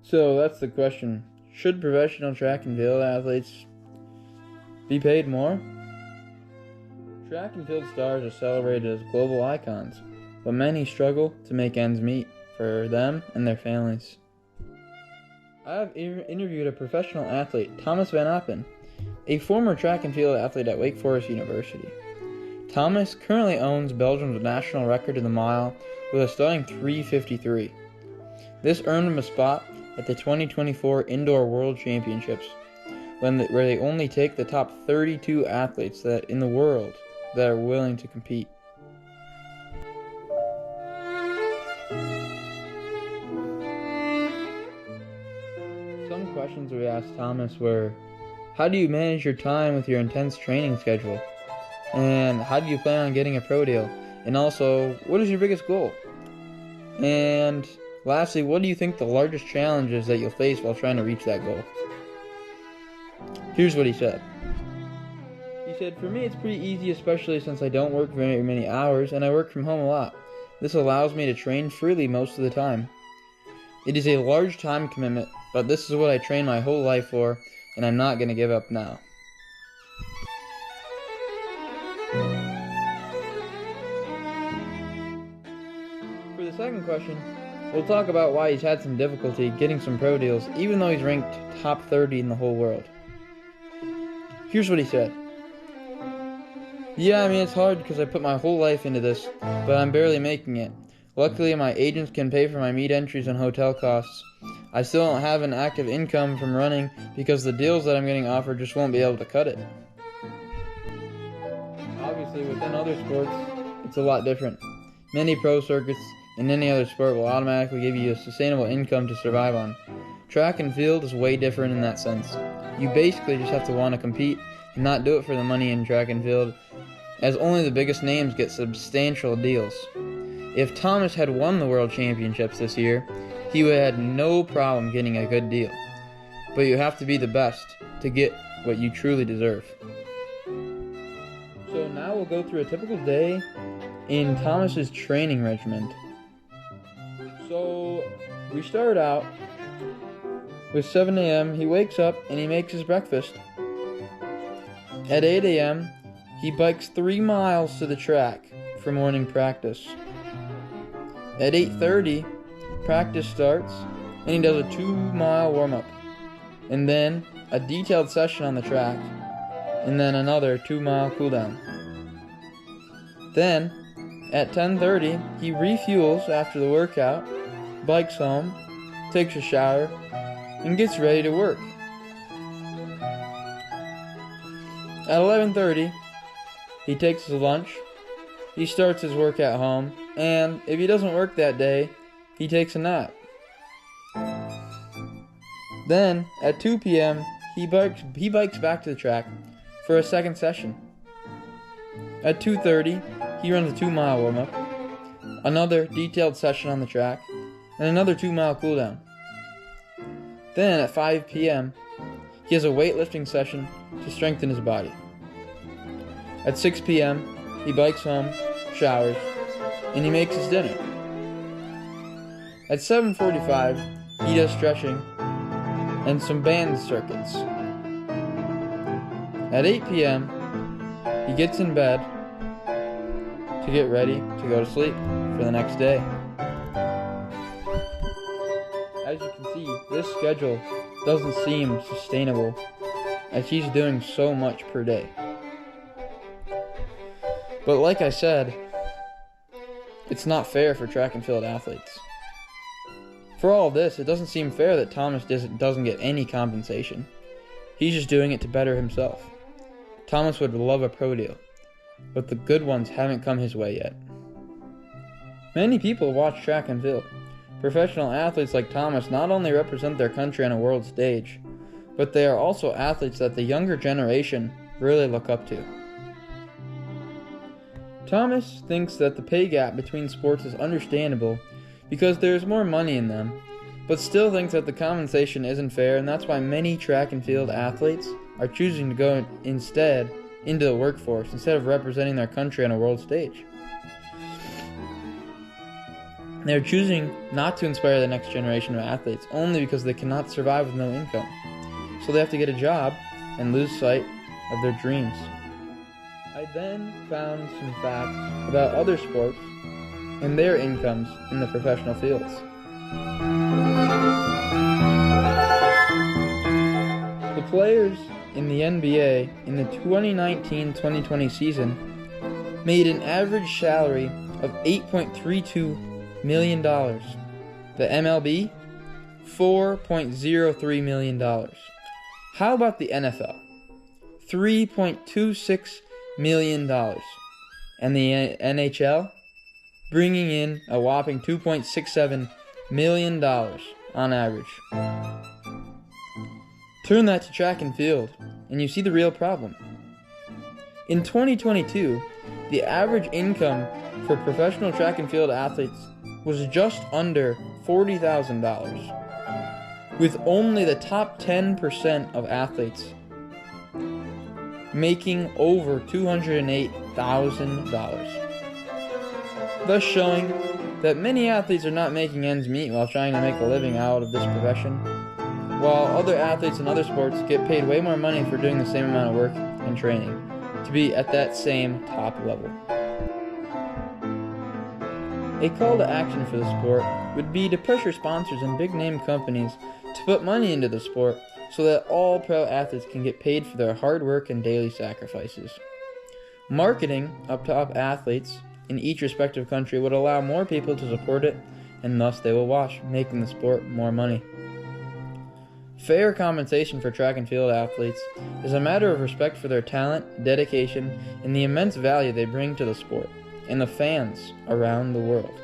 So that's the question. Should professional track and field athletes be paid more? Track and field stars are celebrated as global icons, but many struggle to make ends meet for them and their families. I have interviewed a professional athlete, Thomas Vanoppen, a former track and field athlete at Wake Forest University. Thomas currently owns Belgium's national record in the mile with a stunning 3:53. This earned him a spot at the 2024 Indoor World Championships, where they only take the top 32 athletes in the world that are willing to compete. Some questions we asked Thomas were, how do you manage your time with your intense training schedule? And how do you plan on getting a pro deal? And also, what is your biggest goal? And lastly, what do you think the largest challenge is that you'll face while trying to reach that goal? Here's what he said. He said, for me it's pretty easy, especially since I don't work very many hours and I work from home a lot. This allows me to train freely most of the time. It is a large time commitment, but this is what I train my whole life for, and I'm not going to give up now. For the second question, we'll talk about why he's had some difficulty getting some pro deals, even though he's ranked top 30 in the whole world. Here's what he said. Yeah, it's hard because I put my whole life into this, but I'm barely making it. Luckily, my agents can pay for my meet entries and hotel costs. I still don't have an active income from running because the deals that I'm getting offered just won't be able to cut it. Obviously, within other sports, it's a lot different. Many pro circuits in any other sport will automatically give you a sustainable income to survive on. Track and field is way different in that sense. You basically just have to want to compete and not do it for the money in track and field, as only the biggest names get substantial deals. If Thomas had won the World Championships this year, he would have had no problem getting a good deal. But you have to be the best to get what you truly deserve. So now we'll go through a typical day in Thomas's training regimen. So we start out with 7 a.m. He wakes up and he makes his breakfast. At 8 a.m. he bikes 3 miles to the track for morning practice. At 8:30 practice starts and he does a 2-mile warm-up, and then a detailed session on the track, and then another 2-mile cooldown. Then at 10:30 he refuels after the workout, bikes home, takes a shower, and gets ready to work. At 11:30 he takes his lunch, he starts his work at home, and if he doesn't work that day, he takes a nap. Then at 2 p.m. he bikes back to the track for a second session. At 2:30 he runs a 2-mile warm-up, another detailed session on the track, and another 2-mile cooldown. Then at 5 p.m. he has a weightlifting session to strengthen his body. At 6 p.m. he bikes home, showers, and he makes his dinner. At 7:45 he does stretching and some band circuits. At 8 p.m. he gets in bed to get ready to go to sleep for the next day. As you can see, this schedule doesn't seem sustainable as he's doing so much per day. But like I said, it's not fair for track and field athletes. For all of this, it doesn't seem fair that Thomas doesn't get any compensation. He's just doing it to better himself. Thomas would love a pro deal, but the good ones haven't come his way yet. Many people watch track and field. Professional athletes like Thomas not only represent their country on a world stage, but they are also athletes that the younger generation really look up to. Thomas thinks that the pay gap between sports is understandable because there is more money in them, but still thinks that the compensation isn't fair, and that's why many track and field athletes are choosing to go instead into the workforce instead of representing their country on a world stage. They're choosing not to inspire the next generation of athletes only because they cannot survive with no income. So they have to get a job and lose sight of their dreams. I then found some facts about other sports and their incomes in the professional fields. The players in the NBA in the 2019-2020 season made an average salary of $8.32 million. The MLB, $4.03 million. How about the NFL? $3.26 million. And the NHL, bringing in a whopping $2.67 million on average. Turn that to track and field, and you see the real problem. In 2022, the average income for professional track and field athletes was just under $40,000, with only the top 10% of athletes making over $208,000, thus showing that many athletes are not making ends meet while trying to make a living out of this profession, while other athletes in other sports get paid way more money for doing the same amount of work and training to be at that same top level. A call to action for the sport would be to pressure sponsors and big-name companies to put money into the sport so that all pro athletes can get paid for their hard work and daily sacrifices. Marketing of top athletes in each respective country would allow more people to support it, and thus they will watch, making the sport more money. Fair compensation for track and field athletes is a matter of respect for their talent, dedication, and the immense value they bring to the sport and the fans around the world.